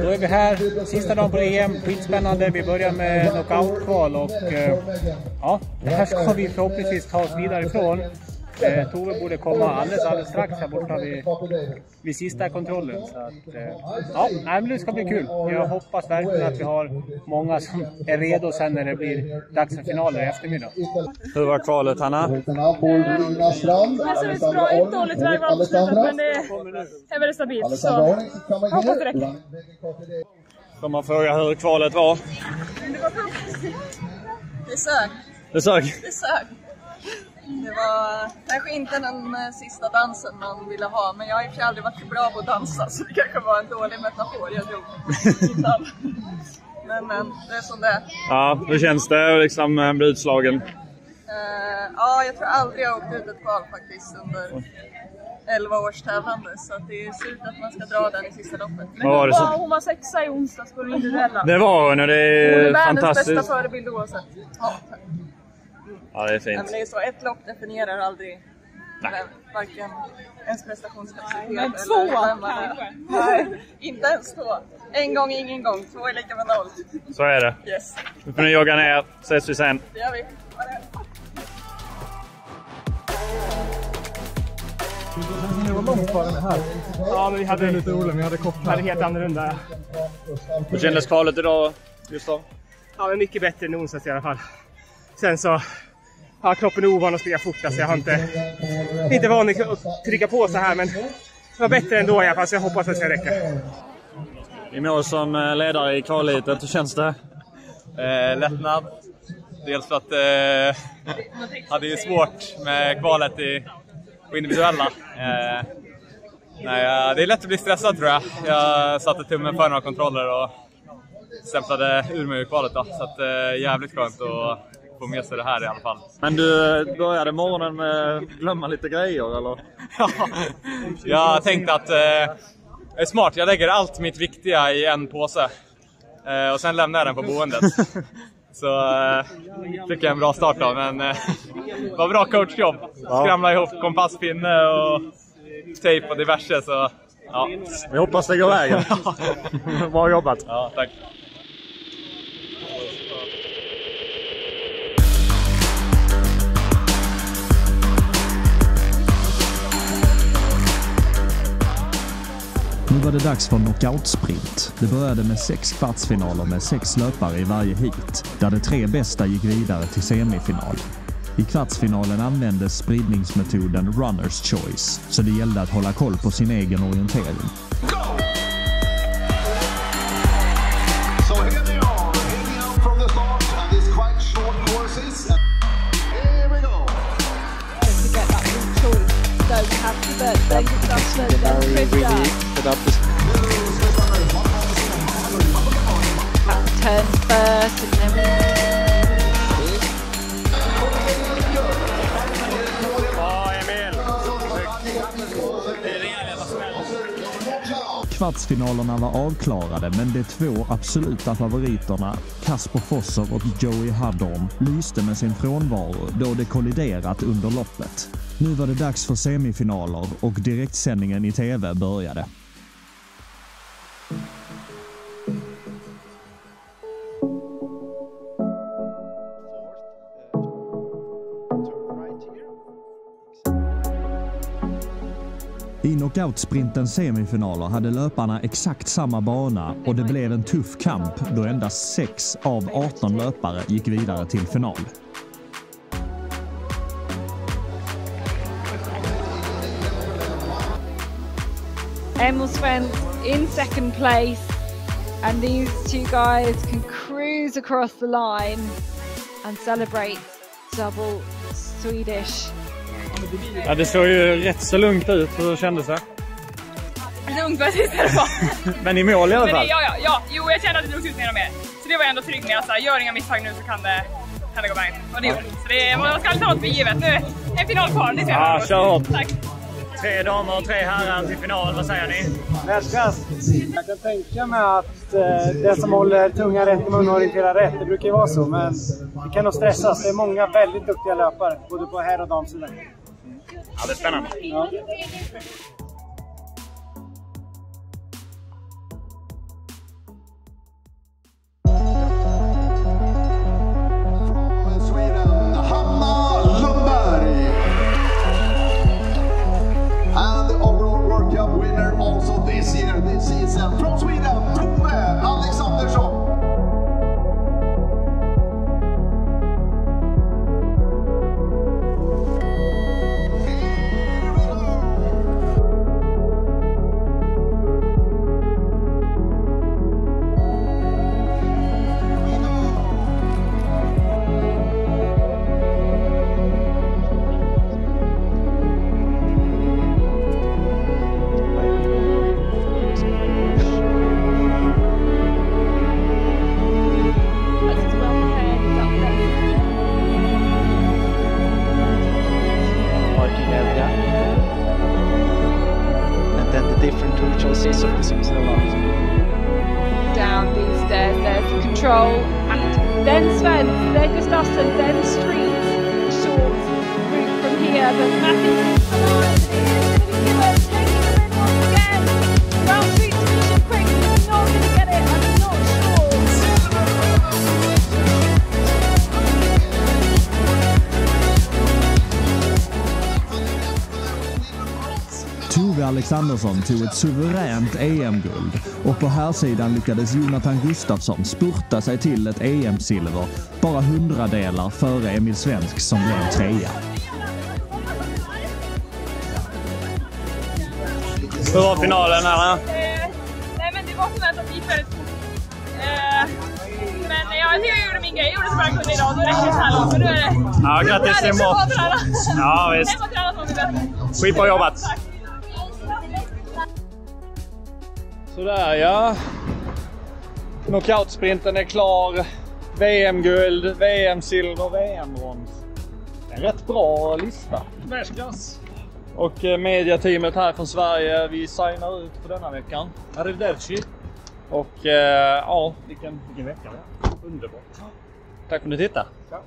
Då är vi här, sista dagen på EM, skitspännande. Vi börjar med knockout-kval och ja, det här ska vi förhoppningsvis ta oss vidare ifrån. Tove borde komma alldeles strax här borta vid sista kontrollen. Så att, ja, men det ska bli kul. Jag hoppas verkligen att vi har många som är redo sen när det blir dags för finaler i eftermiddag. Hur var kvalet, Hanna? Det ser ut bra, inte dåligt väg var på slutet, men det är väldigt stabilt. Så jag hoppas det räcker. Får man fråga hur kvalet var? Det var tufft. Det sög. Det sög? Det sög. Det var kanske inte den sista dansen man ville ha, men jag har ju aldrig varit så bra på att dansa, så det kanske var en dålig metafor jag drog innan. Men det är som det är. Ja, hur känns det liksom bli utslagen? Ja, jag tror aldrig jag åkt ut ett kval faktiskt under 11 års tävlande, så att det är surt att man ska dra den i sista loppet. Men hon var sexa i onsdags på det individuella. Det var hon, och det är fantastiskt. Hon är världens bästa förebild oavsett. Ja, det är fint. Ja, men det är så, ett lopp definierar aldrig varken ens prestationskapacitet men två kanske. Nej, inte ens två. En gång, ingen gång. 2 är lika med 0. Så är det. Yes. Nu får ni jogga ner. Ses vi sen. Det gör vi. Det var långt kvar den här. Ja, men vi hade lite roligt, men vi hade kort här. hade helt annorlunda. Hur kändes kvalet idag, Gustav? Ja, men mycket bättre än onsdags i alla fall. Sen så har kroppen ovan att springa fort, så jag har inte van att trycka på så här, men det var bättre ändå i alla fall, så jag hoppas att det ska räcka. I mål som ledare i kvalhetet, hur känns det? Lättnad. Dels för att hade ju svårt med kvalet på individuella. Nej, det är lätt att bli stressad, tror jag. Jag satte tummen för några kontroller och stämplade ur mig i kvalet då. Så att jävligt skönt att få med sig det här i alla fall. Men du började morgonen med att glömma lite grejer, eller? Ja, jag tänkte att det är smart. Jag lägger allt mitt viktiga i en påse. Och sen lämnar jag den på boendet. Så fick jag en bra start då, men det var bra coachjobb. Skramla ihop kompasspinne och tejp och diverse, så ja. Vi hoppas det går vägen. Bra jobbat. Ja, tack. Nu var det dags för knockout-sprint. Det började med 6 kvartsfinaler med 6 löpare i varje heat, där de 3 bästa gick vidare till semifinal. I kvartsfinalen användes spridningsmetoden Runner's Choice, så det gällde att hålla koll på sin egen orientering. Turn first and then Kvartsfinalerna var avklarade, men de 2 absoluta favoriterna, Kasper Fosser och Joey Hadorn, lyste med sin frånvaro då de kolliderat under loppet. Nu var det dags för semifinaler och direktsändningen i TV började. I knockout-sprintens semifinaler hade löparna exakt samma bana och det blev en tuff kamp då endast 6 av 18 löpare gick vidare till final. Emil Svensson in second place, and these 2 guys can cruise across the line and celebrate double Swedish. Ja, det såg ju rätt så lugnt ut. Hur kändes det? Lugnt, vad sist det var. Men i mål i alla fall? Ja. Jo, jag kände att det drog ut mer. Så det var ändå tryggt med att gör inga misstag nu så kan det gå vägen. Och det gjorde det. Så man ska inte ta något för givet. Nu är en final kvar, det ser jag. Kör hårt. Tack. 3 damer och 3 herrar till final. Vad säger ni? Världsklass. Jag kan tänka mig att den som håller tunga rätt i mun orienterar rätt. Det brukar ju vara så, men det kan nog stressas. Det är många väldigt duktiga löpare, både på herr- och damsidan. Ja, det är spännande. Ja. And the overall World Cup winner also this year, this season, from Sweden, Tove Alexandersson. Down these stairs, there's control, and then Sven, then Gustafsson, then Street, short route from here, but Matthews Round Street's finishing quick, he's not going to get it, I'm not sure. Tove Alexandersson tog ett suveränt EM-guld och på här sidan lyckades Jonathan Gustafsson spurta sig till ett EM-silver bara 100-delar före Emil Svensk som blev 3. Hur var finalen här? Nej, men det var förväntat att det gick väldigt fort. Men jag tycker jag gjorde min grej. Jag gjorde så bra jag kunde idag. Då räcker det så här långt. Men nu är det... Ja, grattis till mål. Ja, visst. Hem och träna som vi bättre. Skitbra jobbat. Sådär ja. Knockout-sprinten är klar. VM-guld, VM-silver, VM-brons. En rätt bra lista. Världsklass. Och mediateamet här från Sverige, vi signar ut för denna veckan. Arrivederci. Och ja, vilken vecka. Underbart. Tack för att ni tittade. Ja.